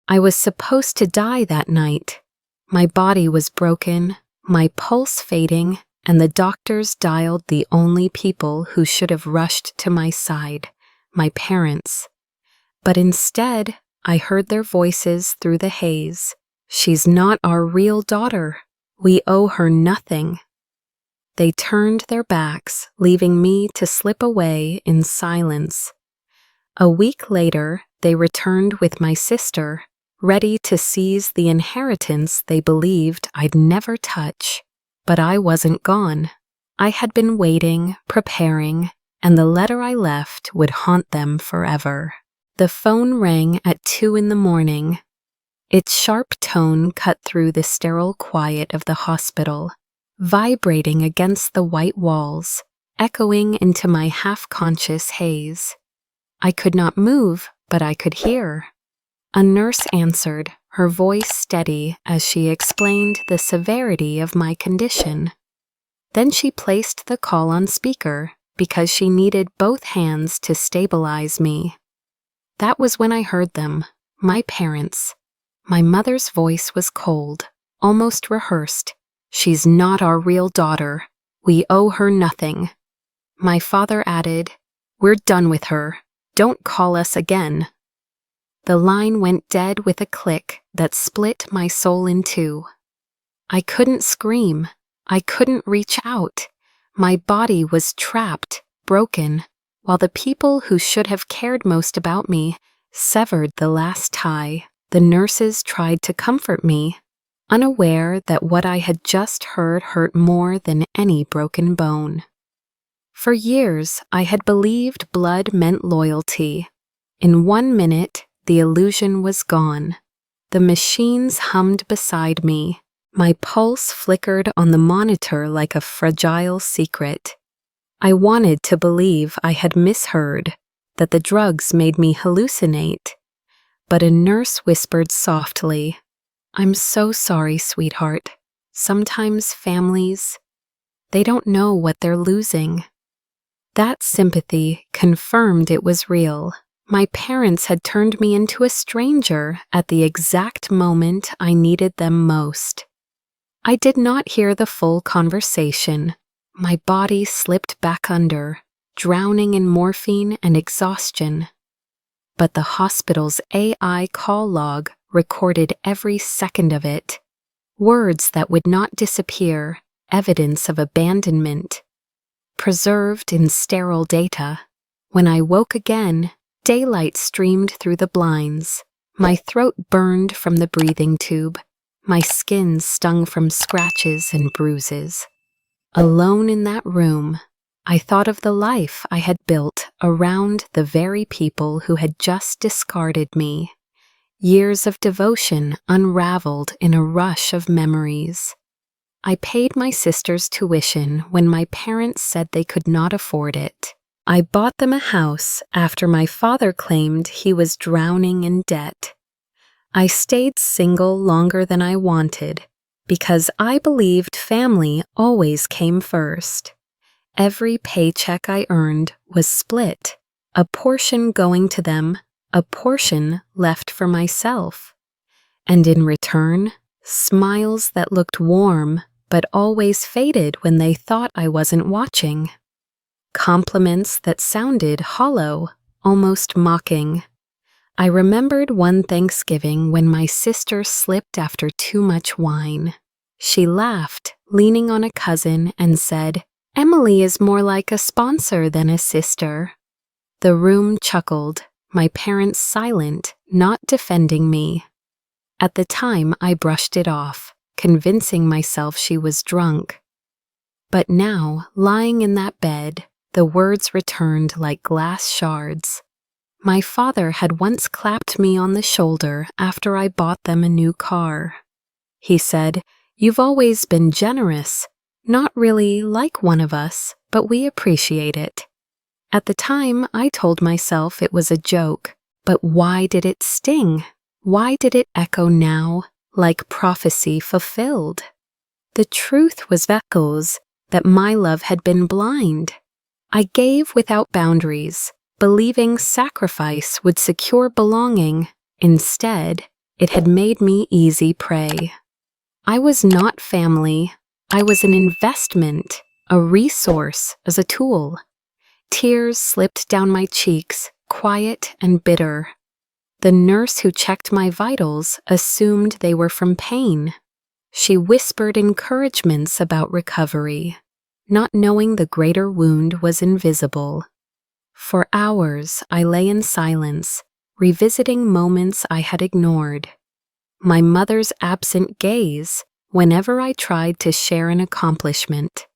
I was supposed to die that night. My body was broken, my pulse fading, and the doctors dialed the only people who should have rushed to my side, my parents. But instead, I heard their voices through the haze. "She's not our real daughter. We owe her nothing." They turned their backs, leaving me to slip away in silence. A week later, they returned with my sister, ready to seize the inheritance they believed I'd never touch. But I wasn't gone. I had been waiting, preparing, and the letter I left would haunt them forever. The phone rang at 2 in the morning. Its sharp tone cut through the sterile quiet of the hospital, vibrating against the white walls, echoing into my half-conscious haze. I could not move, but I could hear. A nurse answered, her voice steady as she explained the severity of my condition. Then she placed the call on speaker because she needed both hands to stabilize me. That was when I heard them, my parents. My mother's voice was cold, almost rehearsed. "She's not our real daughter. We owe her nothing." My father added, "We're done with her. Don't call us again." The line went dead with a click that split my soul in two. I couldn't scream. I couldn't reach out. My body was trapped, broken, while the people who should have cared most about me severed the last tie. The nurses tried to comfort me, unaware that what I had just heard hurt more than any broken bone. For years, I had believed blood meant loyalty. In 1 minute, the illusion was gone. The machines hummed beside me. My pulse flickered on the monitor like a fragile secret. I wanted to believe I had misheard, that the drugs made me hallucinate. But a nurse whispered softly, "I'm so sorry, sweetheart. Sometimes families, they don't know what they're losing." That sympathy confirmed it was real. My parents had turned me into a stranger at the exact moment I needed them most. I did not hear the full conversation. My body slipped back under, drowning in morphine and exhaustion. But the hospital's AI call log recorded every second of it. Words that would not disappear, evidence of abandonment, preserved in sterile data. When I woke again, daylight streamed through the blinds. My throat burned from the breathing tube. My skin stung from scratches and bruises. Alone in that room, I thought of the life I had built around the very people who had just discarded me. Years of devotion unraveled in a rush of memories. I paid my sister's tuition when my parents said they could not afford it. I bought them a house after my father claimed he was drowning in debt. I stayed single longer than I wanted because I believed family always came first. Every paycheck I earned was split, a portion going to them, a portion left for myself. And in return, smiles that looked warm but always faded when they thought I wasn't watching. Compliments that sounded hollow, almost mocking. I remembered one Thanksgiving when my sister slipped after too much wine. She laughed, leaning on a cousin, and said, "Emily is more like a sponsor than a sister." The room chuckled, my parents silent, not defending me. At the time, I brushed it off, convincing myself she was drunk. But now, lying in that bed, the words returned like glass shards. My father had once clapped me on the shoulder after I bought them a new car. He said, "You've always been generous, not really like one of us, but we appreciate it." At the time, I told myself it was a joke, but why did it sting? Why did it echo now, like prophecy fulfilled? The truth was echoes that my love had been blind. I gave without boundaries, believing sacrifice would secure belonging. Instead, It had made me easy prey. I was not family. I was an investment, a resource, as a tool. Tears slipped down my cheeks, quiet and bitter. The nurse who checked my vitals assumed they were from pain. She whispered encouragements about recovery, not knowing the greater wound was invisible. For hours, I lay in silence, revisiting moments I had ignored. My mother's absent gaze whenever I tried to share an accomplishment.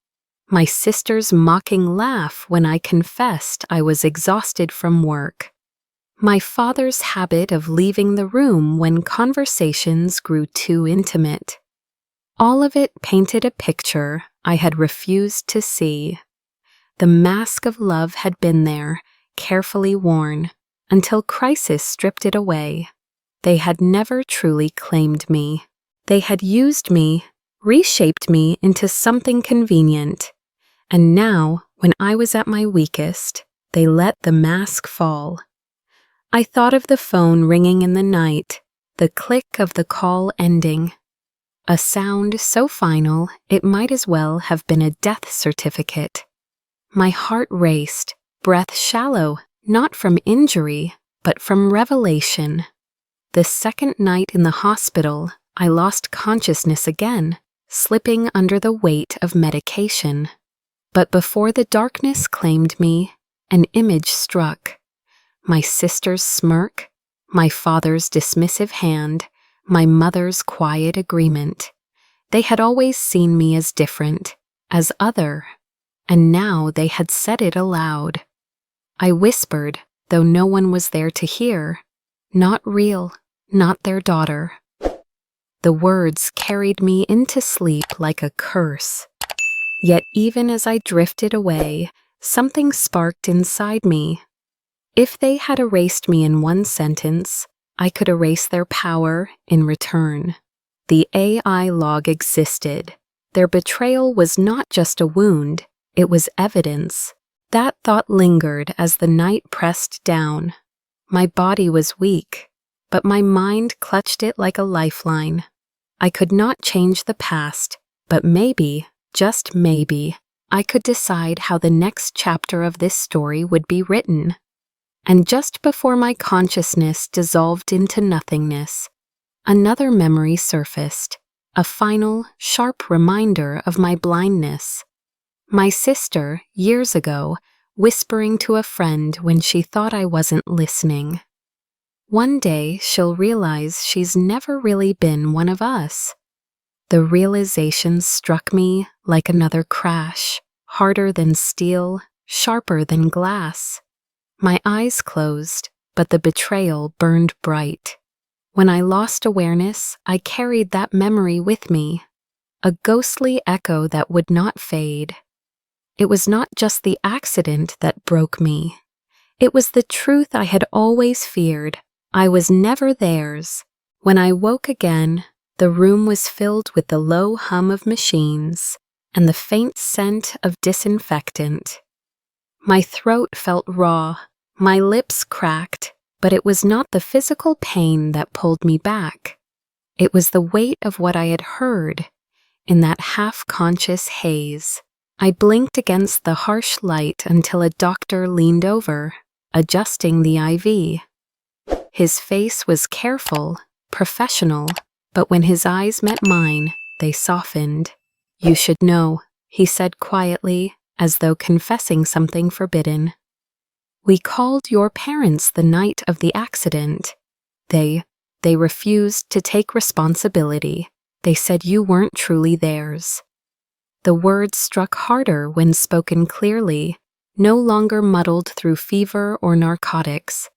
My sister's mocking laugh when I confessed I was exhausted from work. My father's habit of leaving the room when conversations grew too intimate. All of it painted a picture I had refused to see. The mask of love had been there, carefully worn, until crisis stripped it away. They had never truly claimed me. They had used me, reshaped me into something convenient. And now, when I was at my weakest, they let the mask fall. I thought of the phone ringing in the night, the click of the call ending. A sound so final it might as well have been a death certificate. My heart raced, breath shallow, not from injury, but from revelation. The second night in the hospital, I lost consciousness again, slipping under the weight of medication. But before the darkness claimed me, an image struck. My sister's smirk, my father's dismissive hand, my mother's quiet agreement. They had always seen me as different, as other, and now they had said it aloud. I whispered, though no one was there to hear, "Not real, not their daughter." The words carried me into sleep like a curse. Yet even as I drifted away, something sparked inside me. If they had erased me in one sentence, I could erase their power in return. The AI log existed. Their betrayal was not just a wound, it was evidence. That thought lingered as the night pressed down. My body was weak, but my mind clutched it like a lifeline. I could not change the past, but maybe, just maybe, I could decide how the next chapter of this story would be written. And just before my consciousness dissolved into nothingness, another memory surfaced, a final, sharp reminder of my blindness. My sister, years ago, whispering to a friend when she thought I wasn't listening. One day she'll realize she's never really been one of us. The realization struck me like another crash, harder than steel, sharper than glass. My eyes closed, but the betrayal burned bright. When I lost awareness, I carried that memory with me, a ghostly echo that would not fade. It was not just the accident that broke me. It was the truth I had always feared. I was never theirs. When I woke again, the room was filled with the low hum of machines and the faint scent of disinfectant. My throat felt raw, my lips cracked, but it was not the physical pain that pulled me back. It was the weight of what I had heard in that half-conscious haze. I blinked against the harsh light until a doctor leaned over, adjusting the IV. His face was careful, professional, but when his eyes met mine, they softened. "You should know," he said quietly, as though confessing something forbidden. "We called your parents the night of the accident. They refused to take responsibility. They said you weren't truly theirs." The words struck harder when spoken clearly, no longer muddled through fever or narcotics.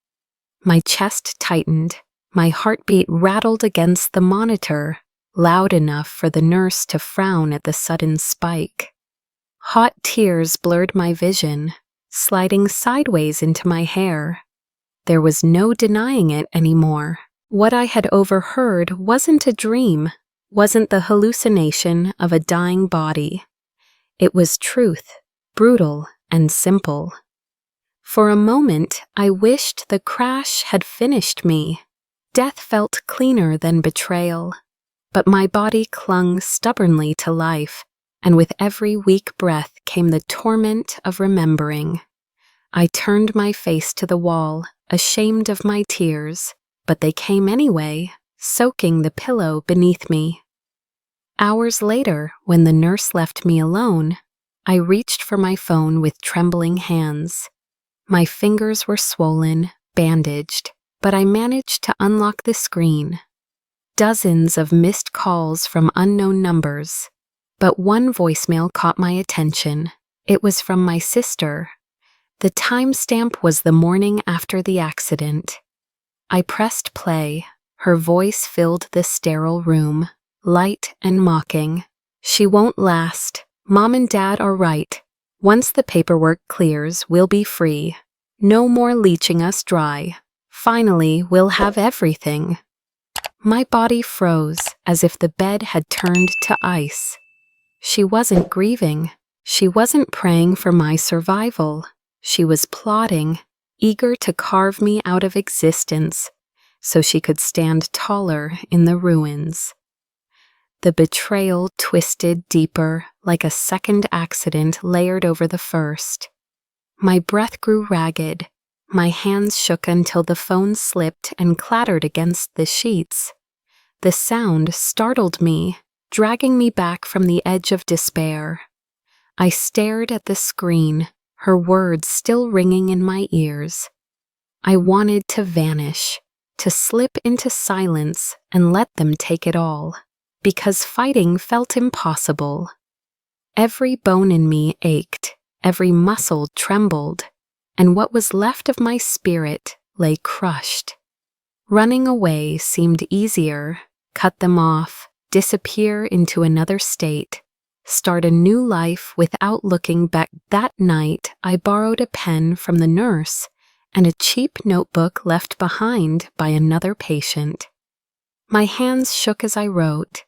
My chest tightened, my heartbeat rattled against the monitor, loud enough for the nurse to frown at the sudden spike. Hot tears blurred my vision, sliding sideways into my hair. There was no denying it anymore. What I had overheard wasn't a dream, wasn't the hallucination of a dying body. It was truth, brutal and simple. For a moment, I wished the crash had finished me. Death felt cleaner than betrayal, but my body clung stubbornly to life, and with every weak breath came the torment of remembering. I turned my face to the wall, ashamed of my tears, but they came anyway, soaking the pillow beneath me. Hours later, when the nurse left me alone, I reached for my phone with trembling hands. My fingers were swollen, bandaged, but I managed to unlock the screen. Dozens of missed calls from unknown numbers, but one voicemail caught my attention. It was from my sister. The timestamp was the morning after the accident. I pressed play. Her voice filled the sterile room, light and mocking. "She won't last. Mom and Dad are right. Once the paperwork clears, we'll be free. No more leeching us dry. Finally, we'll have everything." My body froze as if the bed had turned to ice. She wasn't grieving. She wasn't praying for my survival. She was plotting, eager to carve me out of existence so she could stand taller in the ruins. The betrayal twisted deeper, like a second accident layered over the first. My breath grew ragged. My hands shook until the phone slipped and clattered against the sheets. The sound startled me, dragging me back from the edge of despair. I stared at the screen, her words still ringing in my ears. I wanted to vanish, to slip into silence and let them take it all, because fighting felt impossible. Every bone in me ached, every muscle trembled, and what was left of my spirit lay crushed. Running away seemed easier, cut them off, disappear into another state, start a new life without looking back. That night, I borrowed a pen from the nurse and a cheap notebook left behind by another patient. My hands shook as I wrote.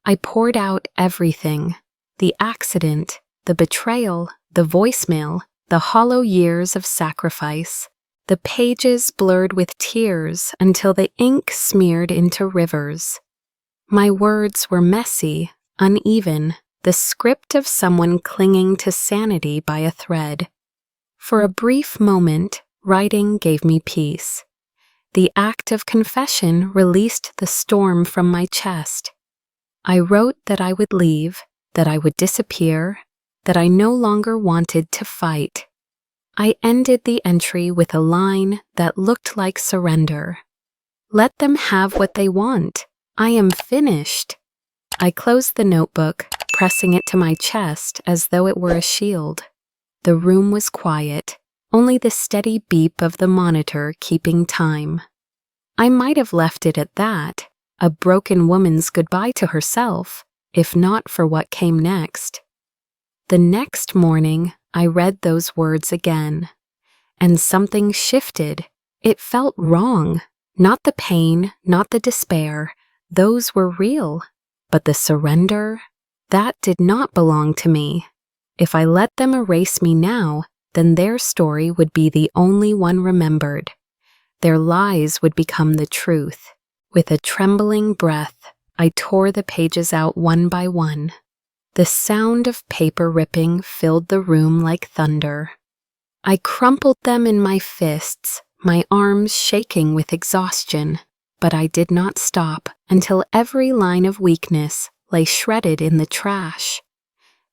I poured out everything: the accident, the betrayal, the voicemail, the hollow years of sacrifice. The pages blurred with tears until the ink smeared into rivers. My words were messy, uneven, the script of someone clinging to sanity by a thread. For a brief moment, writing gave me peace. The act of confession released the storm from my chest. I wrote that I would leave, that I would disappear, that I no longer wanted to fight. I ended the entry with a line that looked like surrender. "Let them have what they want. I am finished." I closed the notebook, pressing it to my chest as though it were a shield. The room was quiet, only the steady beep of the monitor keeping time. I might have left it at that, a broken woman's goodbye to herself, if not for what came next. The next morning, I read those words again, and something shifted. It felt wrong. Not the pain, not the despair. Those were real. But the surrender, that did not belong to me. If I let them erase me now, then their story would be the only one remembered. Their lies would become the truth. With a trembling breath, I tore the pages out one by one. The sound of paper ripping filled the room like thunder. I crumpled them in my fists, my arms shaking with exhaustion, but I did not stop until every line of weakness lay shredded in the trash.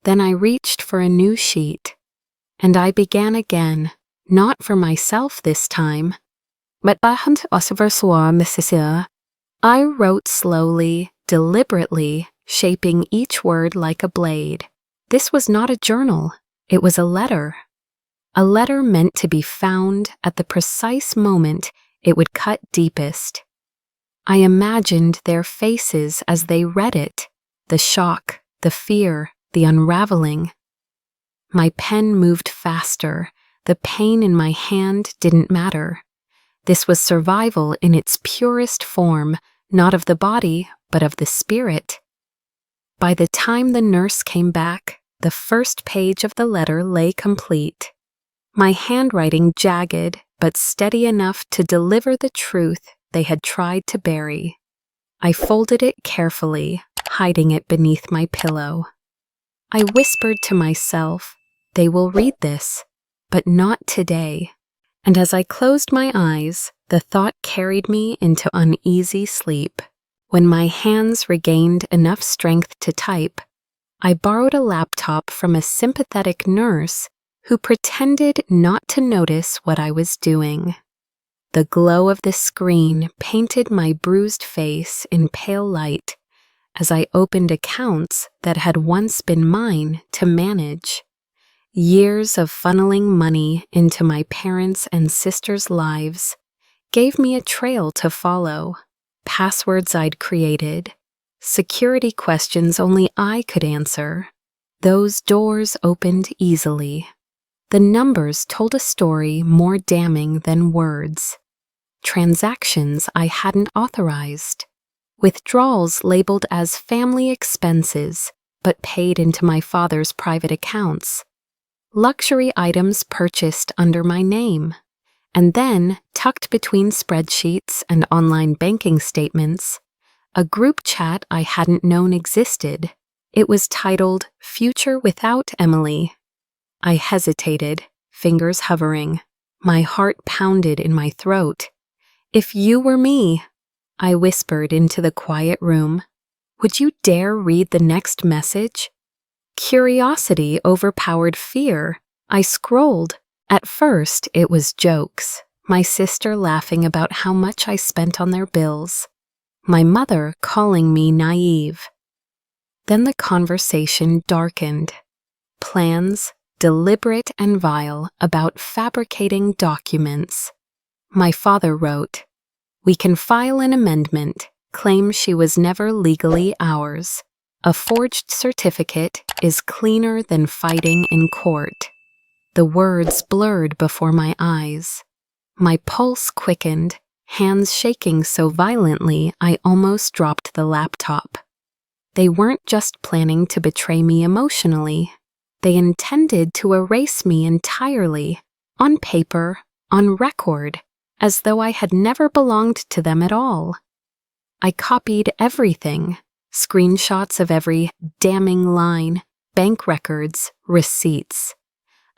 Then I reached for a new sheet, and I began again, not for myself this time, but I wrote slowly, deliberately, shaping each word like a blade. This was not a journal, it was a letter. A letter meant to be found at the precise moment it would cut deepest. I imagined their faces as they read it, the shock, the fear, the unraveling. My pen moved faster. The pain in my hand didn't matter. This was survival in its purest form, not of the body, but of the spirit. By the time the nurse came back, the first page of the letter lay complete. My handwriting jagged, but steady enough to deliver the truth they had tried to bury. I folded it carefully, hiding it beneath my pillow. I whispered to myself, "They will read this, but not today." And as I closed my eyes, the thought carried me into uneasy sleep. When my hands regained enough strength to type, I borrowed a laptop from a sympathetic nurse who pretended not to notice what I was doing. The glow of the screen painted my bruised face in pale light as I opened accounts that had once been mine to manage. Years of funneling money into my parents' and sisters' lives gave me a trail to follow, passwords I'd created, security questions only I could answer. Those doors opened easily. The numbers told a story more damning than words. Transactions I hadn't authorized. Withdrawals labeled as family expenses, but paid into my father's private accounts. Luxury items purchased under my name. And then, tucked between spreadsheets and online banking statements, a group chat I hadn't known existed. It was titled "Future Without Emily." I hesitated, fingers hovering. My heart pounded in my throat. "If you were me," I whispered into the quiet room, "would you dare read the next message?" Curiosity overpowered fear. I scrolled. At first, it was jokes. My sister laughing about how much I spent on their bills. My mother calling me naive. Then the conversation darkened. Plans, deliberate and vile, about fabricating documents. My father wrote, "We can file an amendment, claim she was never legally ours. A forged certificate is cleaner than fighting in court." The words blurred before my eyes. My pulse quickened, hands shaking so violently I almost dropped the laptop. They weren't just planning to betray me emotionally. They intended to erase me entirely, on paper, on record, as though I had never belonged to them at all. I copied everything. Screenshots of every damning line, bank records, receipts.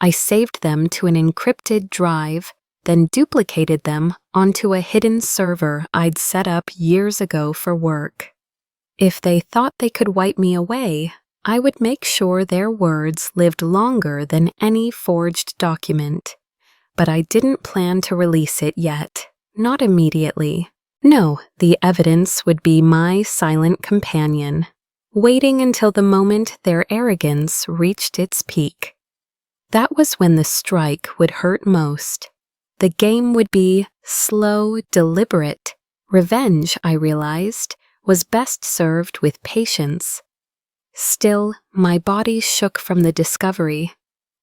I saved them to an encrypted drive, then duplicated them onto a hidden server I'd set up years ago for work. If they thought they could wipe me away, I would make sure their words lived longer than any forged document. But I didn't plan to release it yet, not immediately. No, the evidence would be my silent companion, waiting until the moment their arrogance reached its peak. That was when the strike would hurt most. The game would be slow, deliberate. Revenge, I realized, was best served with patience. Still, my body shook from the discovery.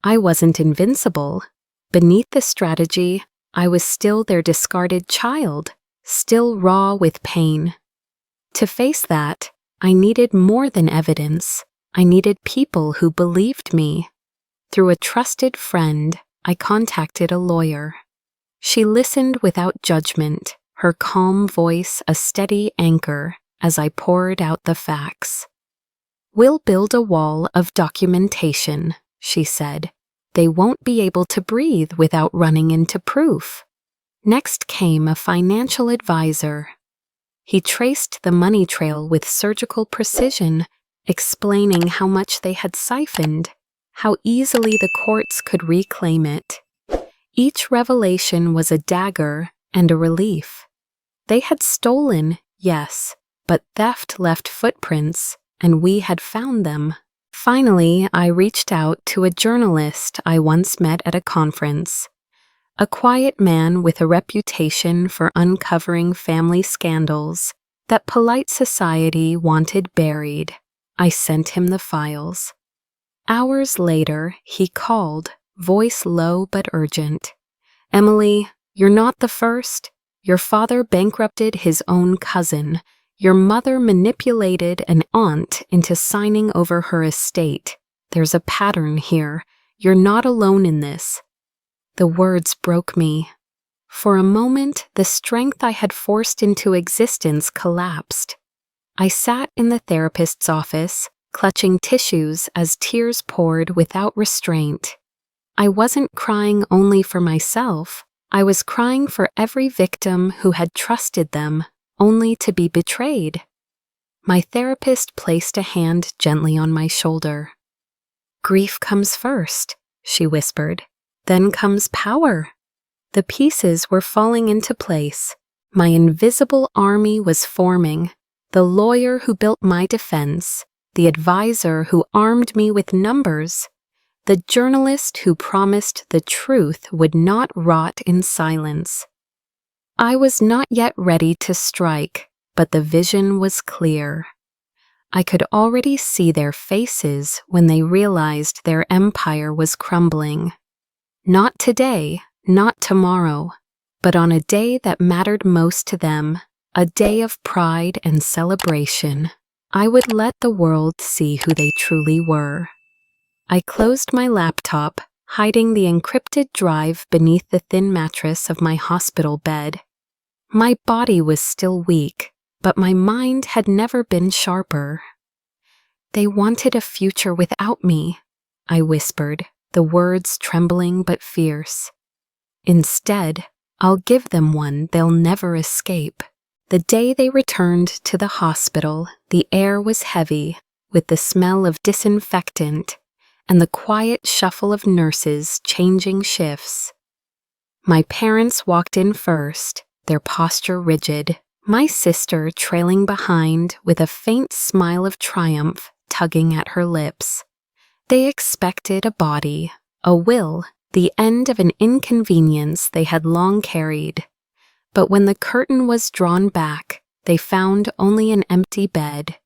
I wasn't invincible. Beneath the strategy, I was still their discarded child. Still raw with pain. To face that, I needed more than evidence. I needed people who believed me. Through a trusted friend, I contacted a lawyer. She listened without judgment, her calm voice a steady anchor as I poured out the facts. "We'll build a wall of documentation," she said. "They won't be able to breathe without running into proof." Next came a financial advisor. He traced the money trail with surgical precision, explaining how much they had siphoned, how easily the courts could reclaim it. Each revelation was a dagger and a relief. They had stolen, yes, but theft left footprints, and we had found them. Finally, I reached out to a journalist I once met at a conference. A quiet man with a reputation for uncovering family scandals that polite society wanted buried. I sent him the files. Hours later, he called, voice low but urgent. "Emily, you're not the first. Your father bankrupted his own cousin. Your mother manipulated an aunt into signing over her estate. There's a pattern here. You're not alone in this." The words broke me. For a moment, the strength I had forced into existence collapsed. I sat in the therapist's office, clutching tissues as tears poured without restraint. I wasn't crying only for myself. I was crying for every victim who had trusted them, only to be betrayed. My therapist placed a hand gently on my shoulder. "Grief comes first," she whispered. "Then comes power." The pieces were falling into place. My invisible army was forming. The lawyer who built my defense, the advisor who armed me with numbers, the journalist who promised the truth would not rot in silence. I was not yet ready to strike, but the vision was clear. I could already see their faces when they realized their empire was crumbling. Not today, not tomorrow, but on a day that mattered most to them, a day of pride and celebration. I would let the world see who they truly were. I closed my laptop, hiding the encrypted drive beneath the thin mattress of my hospital bed. My body was still weak, but my mind had never been sharper. "They wanted a future without me," I whispered, the words trembling but fierce. "Instead, I'll give them one they'll never escape." The day they returned to the hospital, the air was heavy, with the smell of disinfectant and the quiet shuffle of nurses changing shifts. My parents walked in first, their posture rigid, my sister trailing behind with a faint smile of triumph tugging at her lips. They expected a body, a will, the end of an inconvenience they had long carried. But when the curtain was drawn back, they found only an empty bed.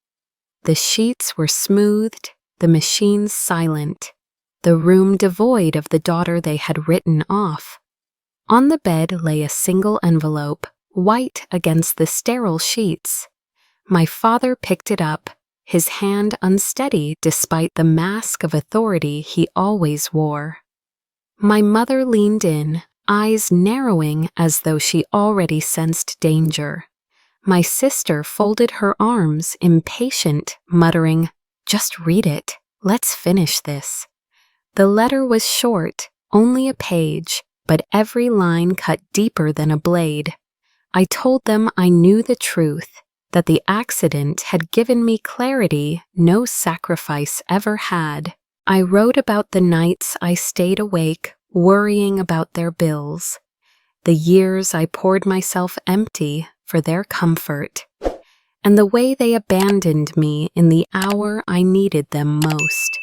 The sheets were smoothed, the machines silent, the room devoid of the daughter they had written off. On the bed lay a single envelope, white against the sterile sheets. My father picked it up, his hand unsteady despite the mask of authority he always wore. My mother leaned in, eyes narrowing as though she already sensed danger. My sister folded her arms, impatient, muttering, "Just read it. Let's finish this." The letter was short, only a page, but every line cut deeper than a blade. I told them I knew the truth, that the accident had given me clarity no sacrifice ever had. I wrote about the nights I stayed awake, worrying about their bills, the years I poured myself empty for their comfort, and the way they abandoned me in the hour I needed them most.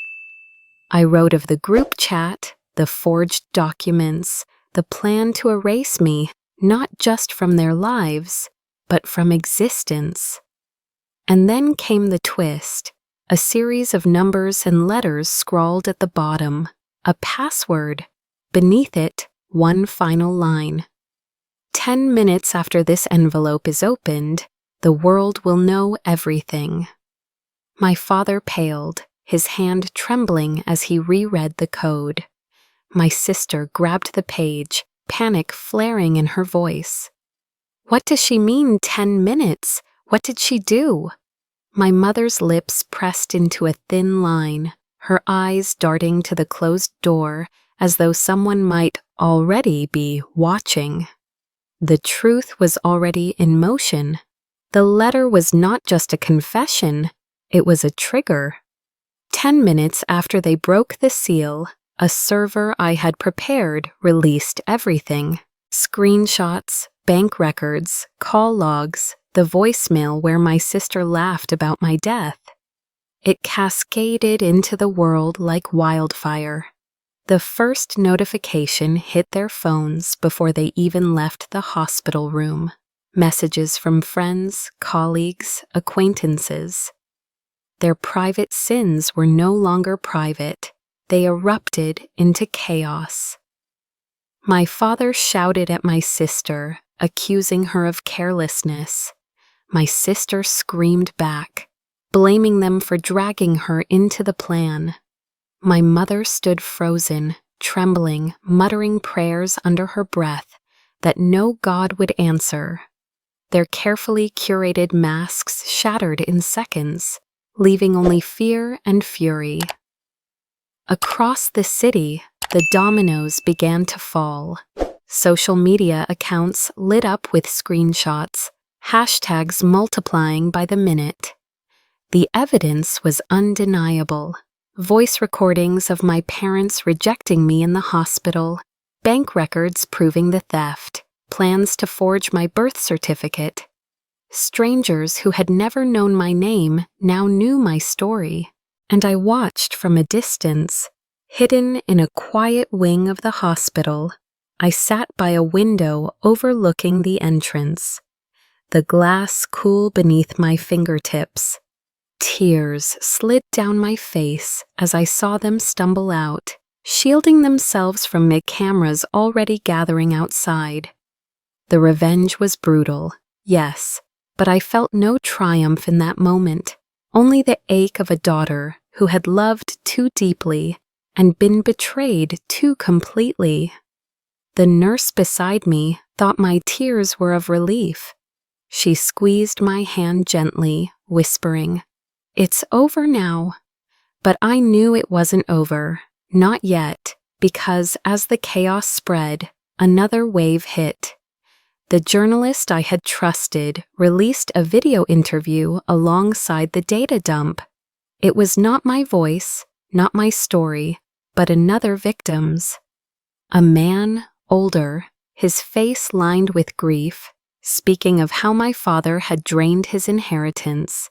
I wrote of the group chat, the forged documents, the plan to erase me, not just from their lives, but from existence. And then came the twist, a series of numbers and letters scrawled at the bottom, a password. Beneath it, one final line. 10 minutes after this envelope is opened, the world will know everything. My father paled, his hand trembling as he reread the code. My sister grabbed the page, panic flaring in her voice. "What does she mean, 10 minutes? What did she do?" My mother's lips pressed into a thin line, her eyes darting to the closed door as though someone might already be watching. The truth was already in motion. The letter was not just a confession, it was a trigger. 10 minutes after they broke the seal, a server I had prepared released everything. Screenshots, bank records, call logs, the voicemail where my sister laughed about my death. It cascaded into the world like wildfire. The first notification hit their phones before they even left the hospital room. Messages from friends, colleagues, acquaintances. Their private sins were no longer private. They erupted into chaos. My father shouted at my sister, accusing her of carelessness. My sister screamed back, blaming them for dragging her into the plan. My mother stood frozen, trembling, muttering prayers under her breath, that no God would answer. Their carefully curated masks shattered in seconds, leaving only fear and fury. Across the city, the dominoes began to fall. Social media accounts lit up with screenshots, hashtags multiplying by the minute. The evidence was undeniable. Voice recordings of my parents rejecting me in the hospital, bank records proving the theft, plans to forge my birth certificate. Strangers who had never known my name now knew my story, and I watched from a distance. Hidden in a quiet wing of the hospital, I sat by a window overlooking the entrance. The glass cool beneath my fingertips. Tears slid down my face as I saw them stumble out, shielding themselves from the cameras already gathering outside. The revenge was brutal, yes, but I felt no triumph in that moment, only the ache of a daughter who had loved too deeply and been betrayed too completely. The nurse beside me thought my tears were of relief. She squeezed my hand gently, whispering, "It's over now." But I knew it wasn't over, not yet, because as the chaos spread, another wave hit. The journalist I had trusted released a video interview alongside the data dump. It was not my voice, not my story, but another victim's. A man, older, his face lined with grief, speaking of how my father had drained his inheritance,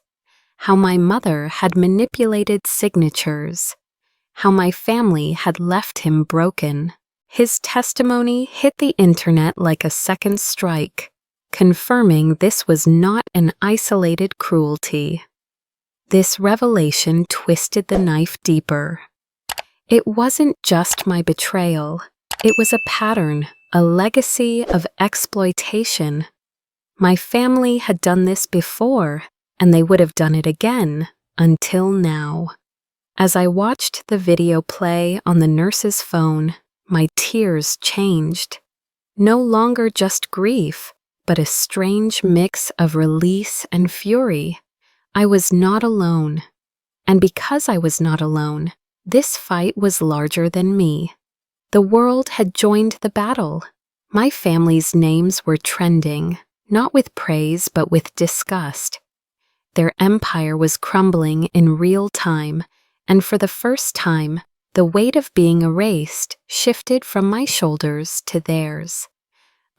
how my mother had manipulated signatures, how my family had left him broken. His testimony hit the internet like a second strike, confirming this was not an isolated cruelty. This revelation twisted the knife deeper. It wasn't just my betrayal. It was a pattern, a legacy of exploitation. My family had done this before, and they would have done it again, until now. As I watched the video play on the nurse's phone, my tears changed. No longer just grief, but a strange mix of release and fury. I was not alone. And because I was not alone, this fight was larger than me. The world had joined the battle. My family's names were trending, not with praise but with disgust. Their empire was crumbling in real time, and for the first time, the weight of being erased shifted from my shoulders to theirs.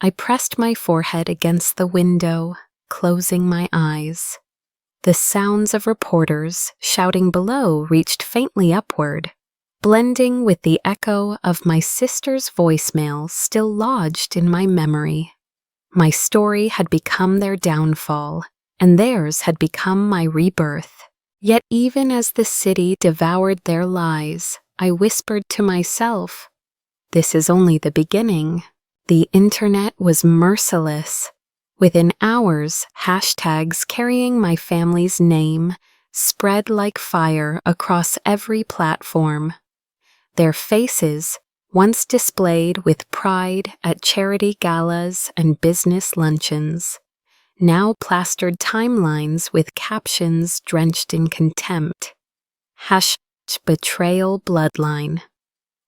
I pressed my forehead against the window, closing my eyes. The sounds of reporters shouting below reached faintly upward, blending with the echo of my sister's voicemail still lodged in my memory. My story had become their downfall, and theirs had become my rebirth. Yet even as the city devoured their lies, I whispered to myself, "This is only the beginning." The internet was merciless. Within hours, hashtags carrying my family's name spread like fire across every platform. Their faces, once displayed with pride at charity galas and business luncheons, now plastered timelines with captions drenched in contempt. #betrayal bloodline.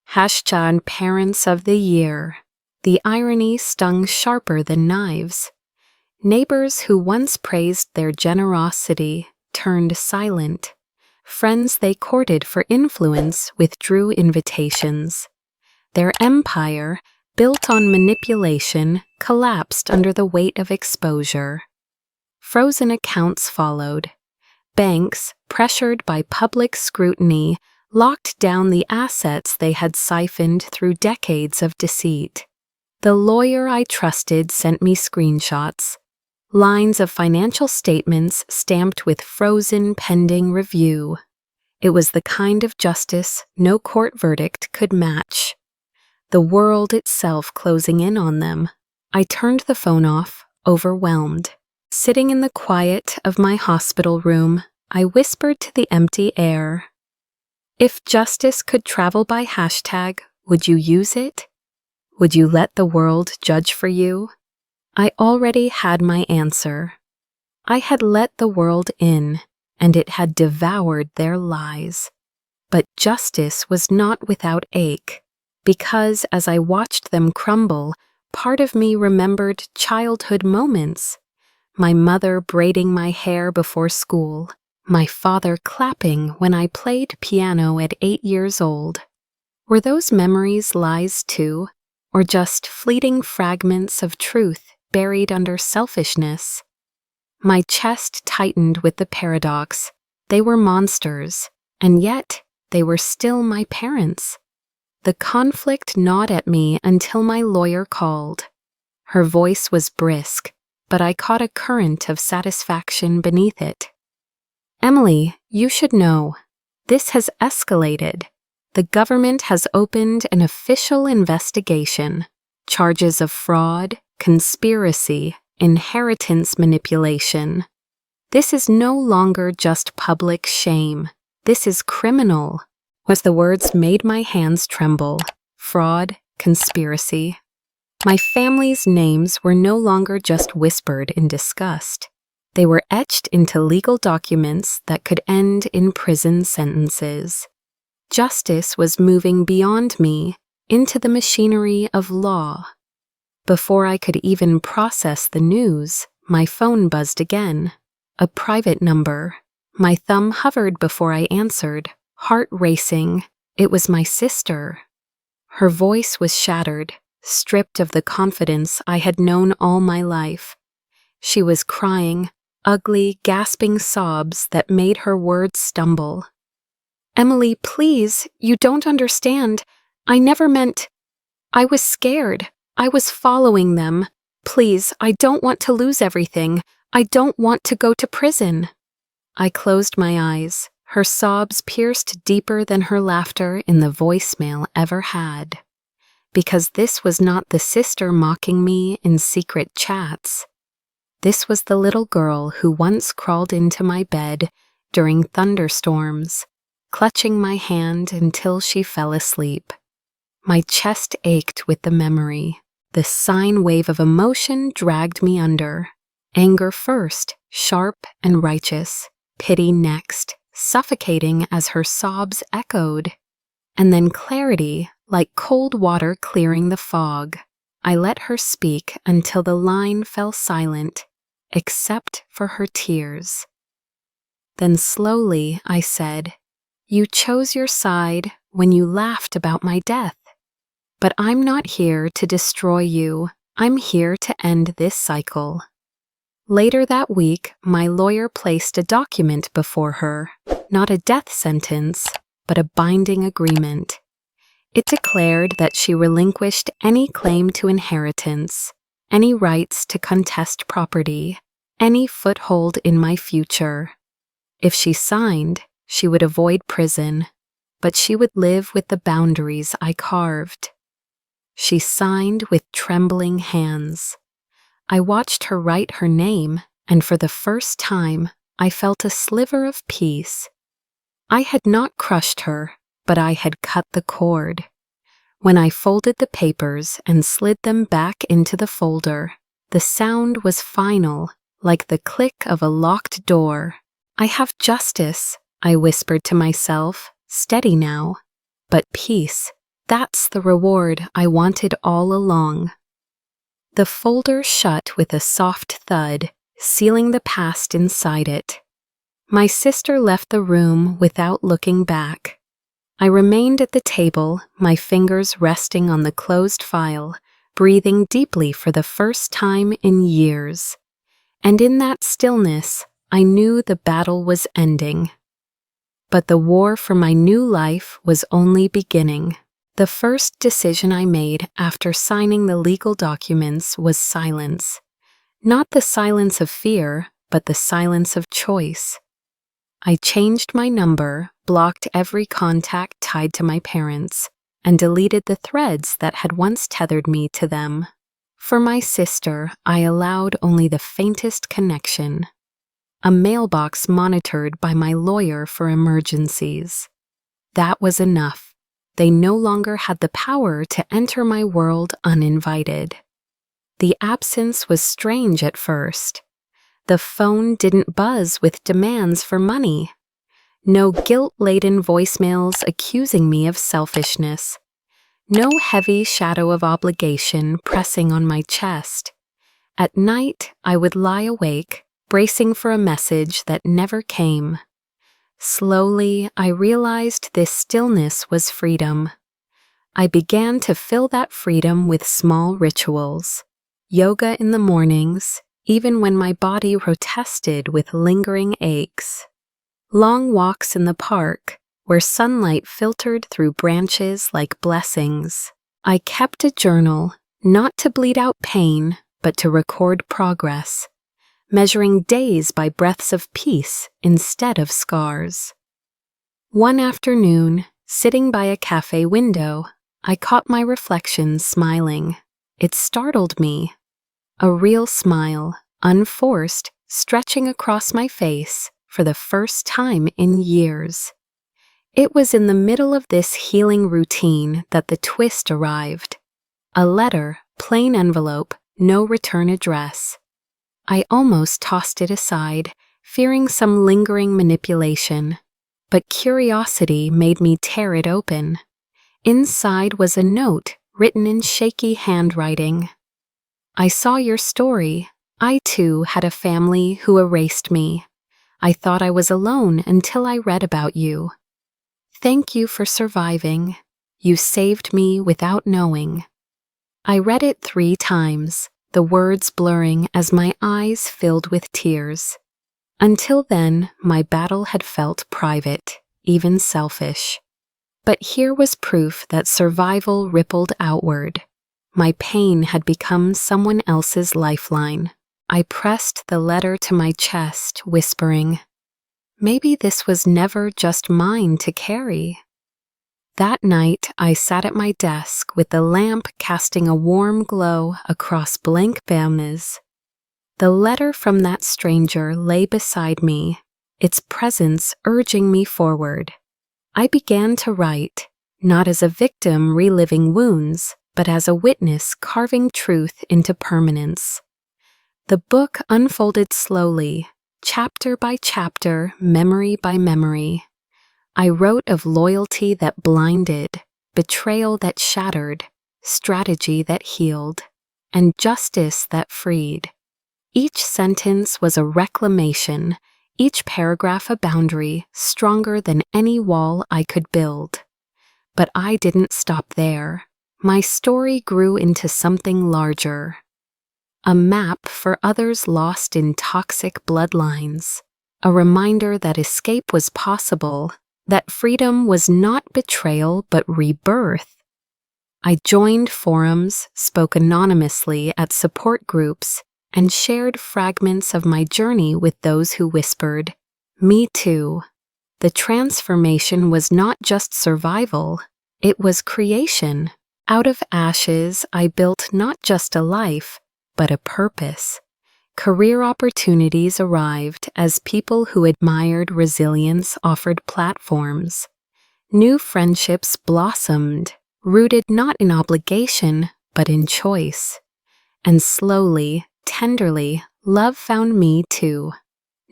#parents of the year. The irony stung sharper than knives. Neighbors who once praised their generosity turned silent. Friends they courted for influence withdrew invitations. Their empire, built on manipulation, collapsed under the weight of exposure. Frozen accounts followed. Banks, pressured by public scrutiny, locked down the assets they had siphoned through decades of deceit. The lawyer I trusted sent me screenshots. Lines of financial statements stamped with frozen pending review. It was the kind of justice no court verdict could match. The world itself closing in on them. I turned the phone off, overwhelmed. Sitting in the quiet of my hospital room, I whispered to the empty air, "If justice could travel by hashtag, would you use it?" Would you let the world judge for you? I already had my answer. I had let the world in, and it had devoured their lies. But justice was not without ache, because as I watched them crumble, part of me remembered childhood moments. My mother braiding my hair before school, my father clapping when I played piano at 8 years old. Were those memories lies too, or just fleeting fragments of truth buried under selfishness? My chest tightened with the paradox. They were monsters, and yet they were still my parents. The conflict gnawed at me until my lawyer called. Her voice was brisk, but I caught a current of satisfaction beneath it. Emily, you should know. This has escalated. The government has opened an official investigation. Charges of fraud, conspiracy, inheritance manipulation. This is no longer just public shame. This is criminal. Was the words made my hands tremble. Fraud, conspiracy. My family's names were no longer just whispered in disgust. They were etched into legal documents that could end in prison sentences. Justice was moving beyond me into the machinery of law. Before I could even process the news, my phone buzzed again. A private number. My thumb hovered before I answered, heart racing. It was my sister. Her voice was shattered, stripped of the confidence I had known all my life. She was crying, ugly, gasping sobs that made her words stumble. Emily, please, you don't understand. I never meant. I was scared. I was following them. Please, I don't want to lose everything. I don't want to go to prison. I closed my eyes. Her sobs pierced deeper than her laughter in the voicemail ever had. Because this was not the sister mocking me in secret chats. This was the little girl who once crawled into my bed during thunderstorms, clutching my hand until she fell asleep. My chest ached with the memory. The sine wave of emotion dragged me under. Anger first, sharp and righteous. Pity next, suffocating as her sobs echoed. And then clarity, like cold water clearing the fog. I let her speak until the line fell silent, except for her tears. Then slowly I said, "You chose your side when you laughed about my death. But I'm not here to destroy you. I'm here to end this cycle." Later that week, my lawyer placed a document before her, not a death sentence, but a binding agreement. It declared that she relinquished any claim to inheritance, any rights to contest property, any foothold in my future. If she signed, she would avoid prison, but she would live with the boundaries I carved. She signed with trembling hands. I watched her write her name, and for the first time, I felt a sliver of peace. I had not crushed her, but I had cut the cord. When I folded the papers and slid them back into the folder, the sound was final, like the click of a locked door. I have justice, I whispered to myself, steady now. But peace, that's the reward I wanted all along. The folder shut with a soft thud, sealing the past inside it. My sister left the room without looking back. I remained at the table, my fingers resting on the closed file, breathing deeply for the first time in years. And in that stillness, I knew the battle was ending. But the war for my new life was only beginning. The first decision I made after signing the legal documents was silence. Not the silence of fear, but the silence of choice. I changed my number, blocked every contact tied to my parents, and deleted the threads that had once tethered me to them. For my sister, I allowed only the faintest connection. A mailbox monitored by my lawyer for emergencies. That was enough. they no longer had the power to enter my world uninvited. The absence was strange at first. The phone didn't buzz with demands for money. No guilt-laden voicemails accusing me of selfishness. No heavy shadow of obligation pressing on my chest. At night, I would lie awake, bracing for a message that never came. Slowly, I realized this stillness was freedom. I began to fill that freedom with small rituals. Yoga in the mornings, even when my body protested with lingering aches. Long walks in the park, where sunlight filtered through branches like blessings. I kept a journal, not to bleed out pain, but to record progress, measuring days by breaths of peace instead of scars. One afternoon, sitting by a cafe window, I caught my reflection smiling. It startled me. A real smile, unforced, stretching across my face for the first time in years. It was in the middle of this healing routine that the twist arrived. A letter, plain envelope, no return address. I almost tossed it aside, fearing some lingering manipulation, but curiosity made me tear it open. Inside was a note written in shaky handwriting. I saw your story. I too had a family who erased me. I thought I was alone until I read about you. Thank you for surviving. You saved me without knowing. I read it 3 times, the words blurring as my eyes filled with tears. Until then, my battle had felt private, even selfish. But here was proof that survival rippled outward. My pain had become someone else's lifeline. I pressed the letter to my chest, whispering, maybe this was never just mine to carry. That night, I sat at my desk with the lamp casting a warm glow across blank pages. The letter from that stranger lay beside me, its presence urging me forward. I began to write, not as a victim reliving wounds, but as a witness carving truth into permanence. The book unfolded slowly, chapter by chapter, memory by memory. I wrote of loyalty that blinded, betrayal that shattered, strategy that healed, and justice that freed. Each sentence was a reclamation, each paragraph a boundary stronger than any wall I could build. But I didn't stop there. My story grew into something larger. A map for others lost in toxic bloodlines. A reminder that escape was possible, that freedom was not betrayal but rebirth. I joined forums, spoke anonymously at support groups, and shared fragments of my journey with those who whispered, "Me too." The transformation was not just survival, it was creation. Out of ashes, I built not just a life, but a purpose. Career opportunities arrived as people who admired resilience offered platforms. New friendships blossomed, rooted not in obligation, but in choice. And slowly, tenderly, love found me too.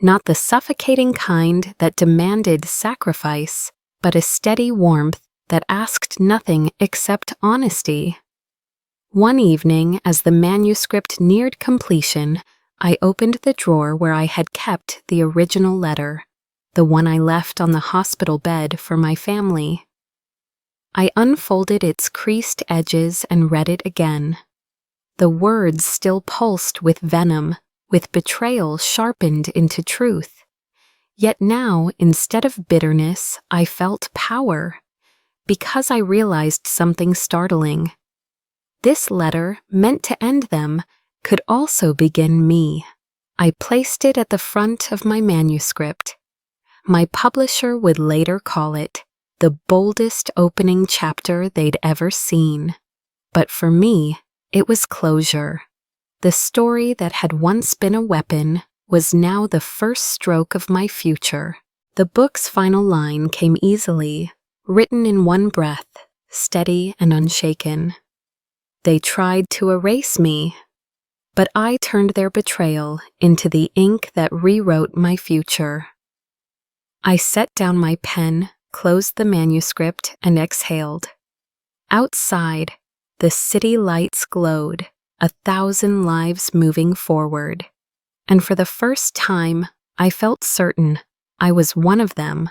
Not the suffocating kind that demanded sacrifice, but a steady warmth that asked nothing except honesty. One evening, as the manuscript neared completion, I opened the drawer where I had kept the original letter, the one I left on the hospital bed for my family. I unfolded its creased edges and read it again. The words still pulsed with venom, with betrayal sharpened into truth. Yet now, instead of bitterness, I felt power, because I realized something startling. This letter, meant to end them, could also begin me. I placed it at the front of my manuscript. My publisher would later call it the boldest opening chapter they'd ever seen. But for me, it was closure. The story that had once been a weapon was now the first stroke of my future. The book's final line came easily, written in one breath, steady and unshaken. They tried to erase me, but I turned their betrayal into the ink that rewrote my future. I set down my pen, closed the manuscript, and exhaled. Outside, the city lights glowed, 1,000 lives moving forward. And for the first time, I felt certain I was one of them,